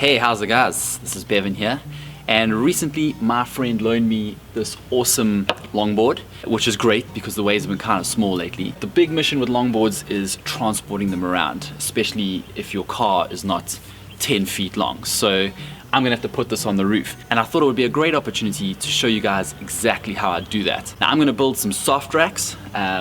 Hey, how's it guys? This is Bevan here, and recently my friend loaned me this awesome longboard, which is great because the waves have been kind of small lately. The big mission with longboards is transporting them around, especially if your car is not 10 feet long. So I'm gonna have to put this on the roof, and I thought it would be a great opportunity to show you guys exactly how I do that. Now I'm gonna build some soft racks,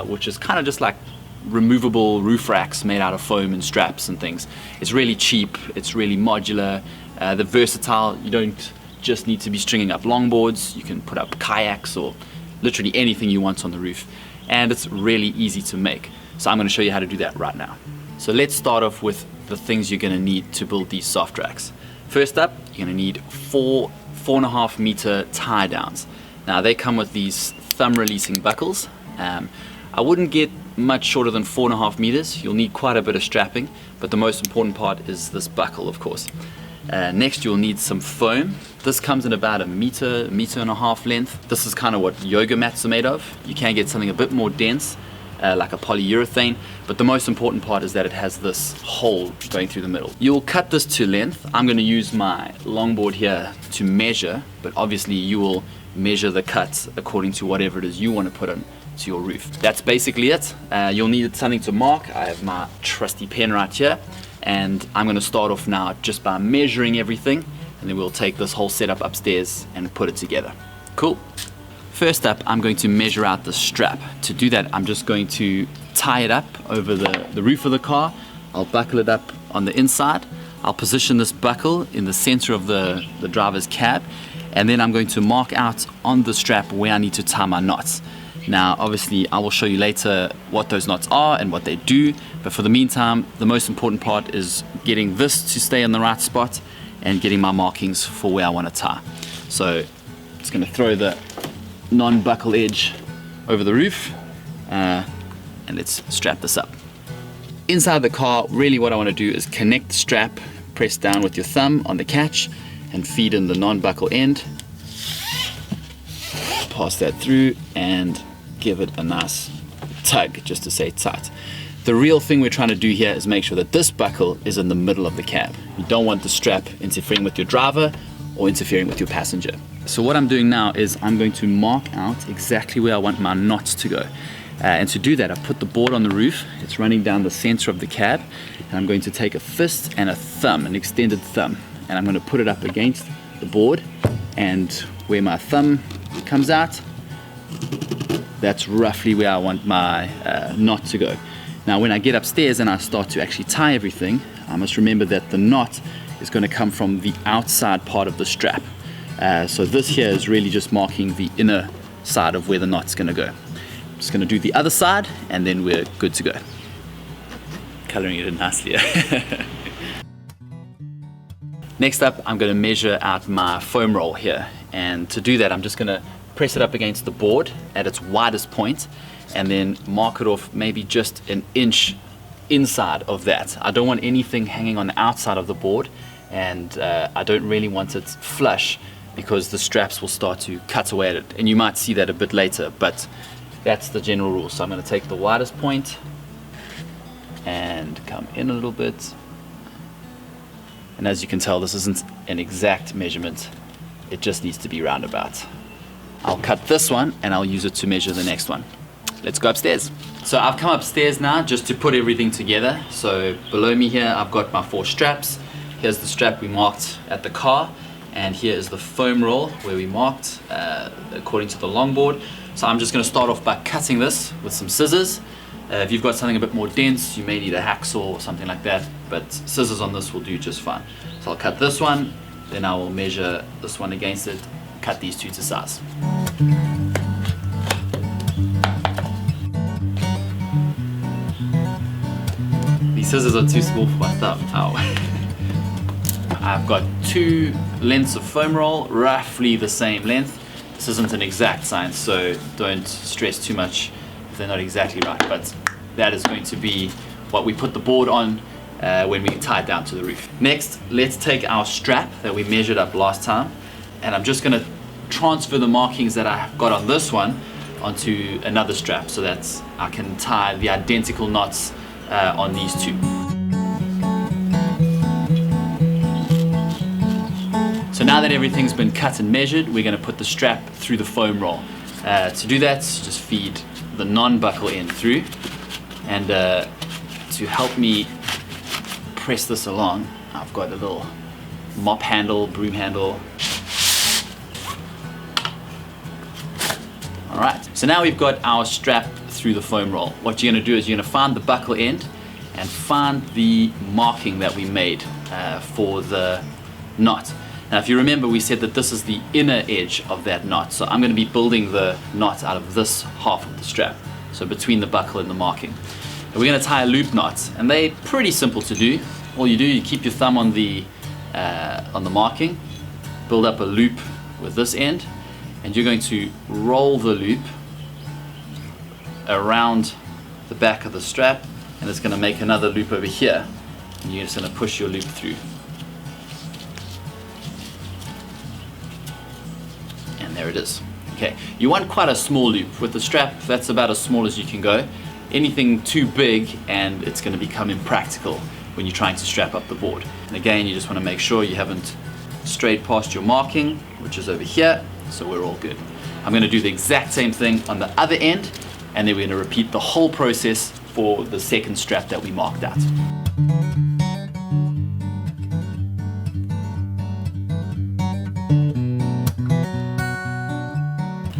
which is kind of just like removable roof racks made out of foam and straps and things. It's really cheap, it's really modular, they're versatile. You don't just need to be stringing up longboards, you can put up kayaks or literally anything you want on the roof, and it's really easy to make. So I'm going to show you how to do that right now. So let's start off with the things you're going to need to build these soft racks. First up, you're going to need 4.5 meter tie downs. Now they come with these thumb releasing buckles. I wouldn't get much shorter than 4.5 meters. You'll need quite a bit of strapping, but the most important part is this buckle, of course. Next, you'll need some foam. This comes in about a meter and a half length. This is kind of what yoga mats are made of. You can get something a bit more dense, like a polyurethane, but the most important part is that it has this hole going through the middle. You'll cut this to length. I'm going to use my longboard here to measure, but obviously you will measure the cuts according to whatever it is you want to put on to your roof. That's basically it. You'll need something to mark. I have my trusty pen right here, and I'm going to start off now just by measuring everything, and then we'll take this whole setup upstairs and put it together. Cool. First up, I'm going to measure out the strap. To do that, I'm just going to tie it up over the roof of the car. I'll buckle it up on the inside. I'll position this buckle in the center of the driver's cab, and then I'm going to mark out on the strap where I need to tie my knots. Now, obviously, I will show you later what those knots are and what they do, but for the meantime, the most important part is getting this to stay in the right spot and getting my markings for where I want to tie. So, I'm just going to throw the non-buckle edge over the roof, and let's strap this up. Inside the car, really what I want to do is connect the strap, press down with your thumb on the catch, and feed in the non-buckle end. Pass that through and give it a nice tug just to stay tight. The real thing we're trying to do here is make sure that this buckle is in the middle of the cab. You don't want the strap interfering with your driver or interfering with your passenger. So what I'm doing now is I'm going to mark out exactly where I want my knots to go. And to do that, I put the board on the roof. It's running down the center of the cab, and I'm going to take a fist and a thumb, an extended thumb, and I'm going to put it up against the board, and where my thumb comes out, that's roughly where I want my knot to go. Now when I get upstairs and I start to actually tie everything, I must remember that the knot is going to come from the outside part of the strap. So this here is really just marking the inner side of where the knot's going to go. I'm just going to do the other side, and then we're good to go. Coloring it in nicely. Next up, I'm going to measure out my foam roll here, and to do that I'm just going to press it up against the board at its widest point and then mark it off maybe just an inch inside of that. I don't want anything hanging on the outside of the board, and I don't really want it flush because the straps will start to cut away at it, and you might see that a bit later, but that's the general rule. So I'm going to take the widest point and come in a little bit. And as you can tell, this isn't an exact measurement. It just needs to be roundabout. I'll cut this one and I'll use it to measure the next one. Let's go upstairs. So I've come upstairs now just to put everything together. So below me here, I've got my 4 straps. Here's the strap we marked at the car, and here is the foam roll where we marked according to the longboard. So I'm just going to start off by cutting this with some scissors. If you've got something a bit more dense, you may need a hacksaw or something like that, but scissors on this will do just fine. So I'll cut this one, then I will measure this one against it, cut these two to size. These scissors are too small for my thumb. Ow. I've got 2 lengths of foam roll, roughly the same length. This isn't an exact science, so don't stress too much if they're not exactly right, but that is going to be what we put the board on when we tie it down to the roof. Next, let's take our strap that we measured up last time, and I'm just going to transfer the markings that I've got on this one onto another strap so that I can tie the identical knots on these two. now that everything's been cut and measured, we're going to put the strap through the foam roll. To do that, just feed the non-buckle end through, and to help me press this along, I've got a little mop handle, broom handle. Alright, so now we've got our strap through the foam roll. What you're going to do is you're going to find the buckle end and find the marking that we made for the knot. Now if you remember, we said that this is the inner edge of that knot, so I'm going to be building the knot out of this half of the strap, so between the buckle and the marking. And we're going to tie a loop knot, and they're pretty simple to do. All you do, you keep your thumb on the marking, build up a loop with this end, and you're going to roll the loop around the back of the strap, and it's going to make another loop over here, and you're just going to push your loop through. And there it is. Okay, you want quite a small loop. With the strap, that's about as small as you can go. Anything too big and it's going to become impractical when you're trying to strap up the board. And again, you just want to make sure you haven't strayed past your marking, which is over here, so we're all good. I'm going to do the exact same thing on the other end, and then we're going to repeat the whole process for the second strap that we marked out.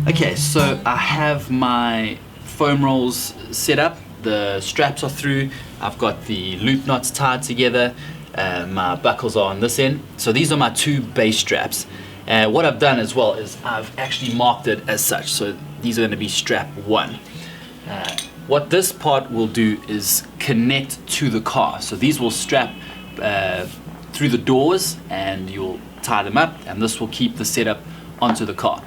Okay, so I have my foam rolls set up, the straps are through, I've got the loop knots tied together, my buckles are on this end. So these are my two base straps. What I've done as well is I've actually marked it as such, so these are going to be strap 1. What this part will do is connect to the car, so these will strap through the doors and you'll tie them up, and this will keep the setup onto the car.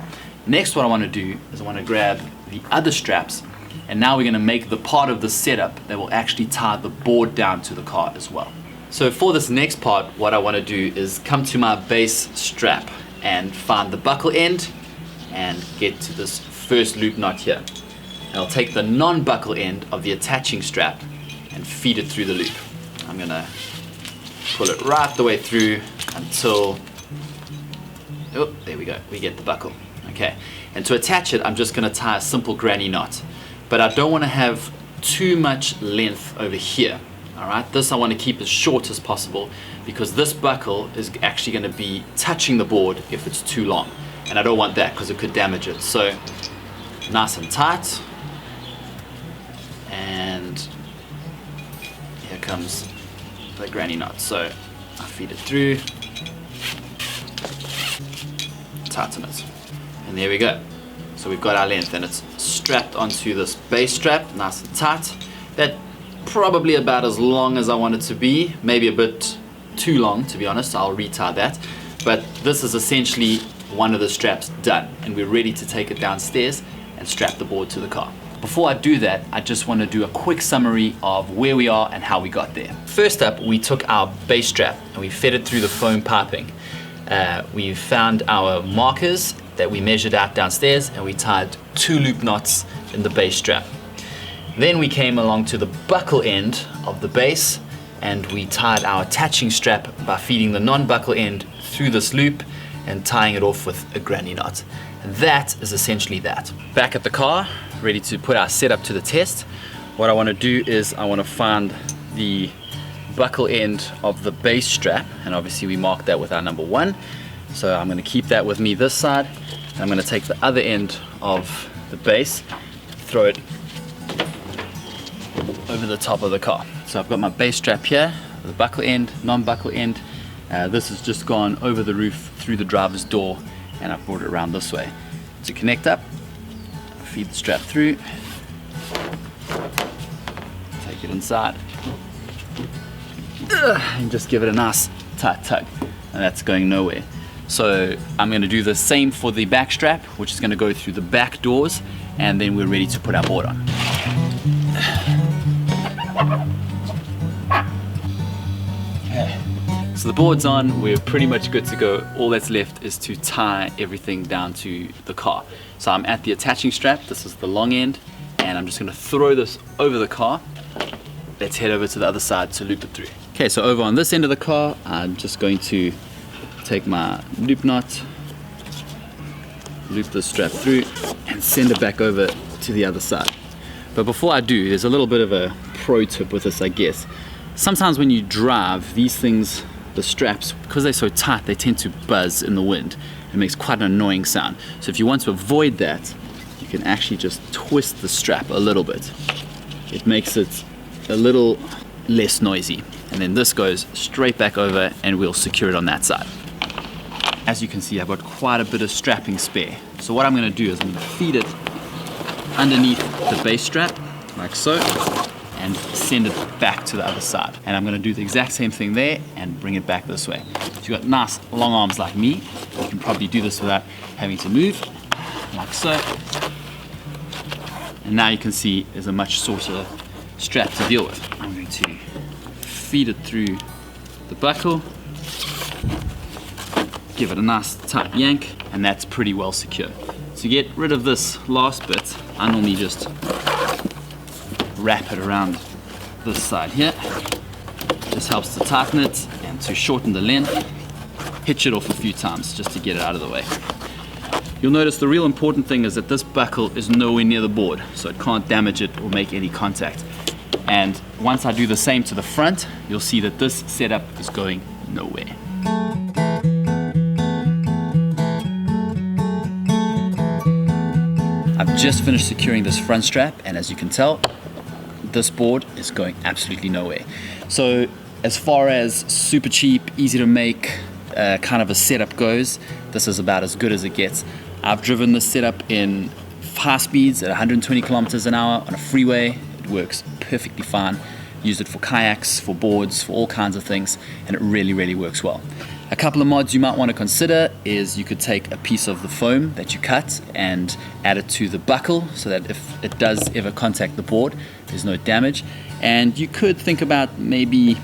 Next, what I want to do is I want to grab the other straps, and now we're going to make the part of the setup that will actually tie the board down to the car as well. So for this next part, what I want to do is come to my base strap and find the buckle end and get to this first loop knot here. And I'll take the non-buckle end of the attaching strap and feed it through the loop. I'm going to pull it right the way through until, oh, there we go, we get the buckle. Okay, and to attach it, I'm just going to tie a simple granny knot, but I don't want to have too much length over here. All right, this I want to keep as short as possible, because this buckle is actually going to be touching the board if it's too long, and I don't want that because it could damage it. So nice and tight, and here comes the granny knot. So I feed it through, tighten it. And there we go. So we've got our length, and it's strapped onto this base strap, nice and tight. That's probably about as long as I want it to be, maybe a bit too long, to be honest. I'll retie that. But this is essentially one of the straps done, and we're ready to take it downstairs and strap the board to the car. Before I do that, I just want to do a quick summary of where we are and how we got there. First up, we took our base strap and we fed it through the foam piping. We found our markers that we measured out downstairs, and we tied 2 loop knots in the base strap. Then we came along to the buckle end of the base, and we tied our attaching strap by feeding the non-buckle end through this loop and tying it off with a granny knot. And that is essentially that. Back at the car, ready to put our setup to the test. What I want to do is I want to find the buckle end of the base strap, and obviously we marked that with our number 1. So I'm going to keep that with me this side, and I'm going to take the other end of the base, throw it over the top of the car. So I've got my base strap here, the buckle end, non-buckle end. This has just gone over the roof through the driver's door, and I've brought it around this way. To connect up, feed the strap through, take it inside, and just give it a nice tight tug, and that's going nowhere. So I'm going to do the same for the back strap, which is going to go through the back doors, and then we're ready to put our board on. Okay. So the board's on, we're pretty much good to go. All that's left is to tie everything down to the car. So I'm at the attaching strap, this is the long end, and I'm just going to throw this over the car. Let's head over to the other side to loop it through. Okay, so over on this end of the car, I'm just going to take my loop knot, loop the strap through, and send it back over to the other side. But before I do, there's a little bit of a pro tip with this, I guess. Sometimes when you drive, these things, the straps, because they're so tight, they tend to buzz in the wind. It makes quite an annoying sound. So if you want to avoid that, you can actually just twist the strap a little bit. It makes it a little less noisy. And then this goes straight back over and we'll secure it on that side. As you can see, I've got quite a bit of strapping spare. So what I'm going to do is I'm going to feed it underneath the base strap, like so, and send it back to the other side. And I'm going to do the exact same thing there and bring it back this way. So you've got nice long arms like me, you can probably do this without having to move, like so. And now you can see there's a much shorter strap to deal with. I'm going to feed it through the buckle, give it a nice tight yank, and that's pretty well secure. To get rid of this last bit, I normally just wrap it around this side here. This helps to tighten it and to shorten the length. Hitch it off a few times just to get it out of the way. You'll notice the real important thing is that this buckle is nowhere near the board, so it can't damage it or make any contact. And once I do the same to the front, you'll see that this setup is going nowhere. I've just finished securing this front strap, and as you can tell, this board is going absolutely nowhere. So as far as super cheap, easy to make kind of a setup goes, this is about as good as it gets. I've driven this setup in high speeds at 120 kilometers an hour on a freeway. It works perfectly fine. Used it for kayaks, for boards, for all kinds of things, and it really, really works well. A couple of mods you might want to consider is you could take a piece of the foam that you cut and add it to the buckle so that if it does ever contact the board, there's no damage. And you could think about maybe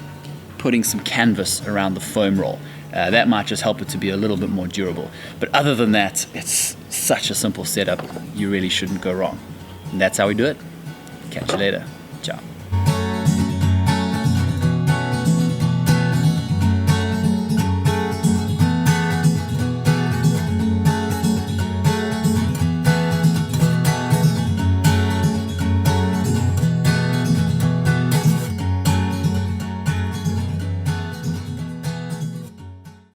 putting some canvas around the foam roll. That might just help it to be a little bit more durable. But other than that, it's such a simple setup, you really shouldn't go wrong. And that's how we do it. Catch you later. Ciao.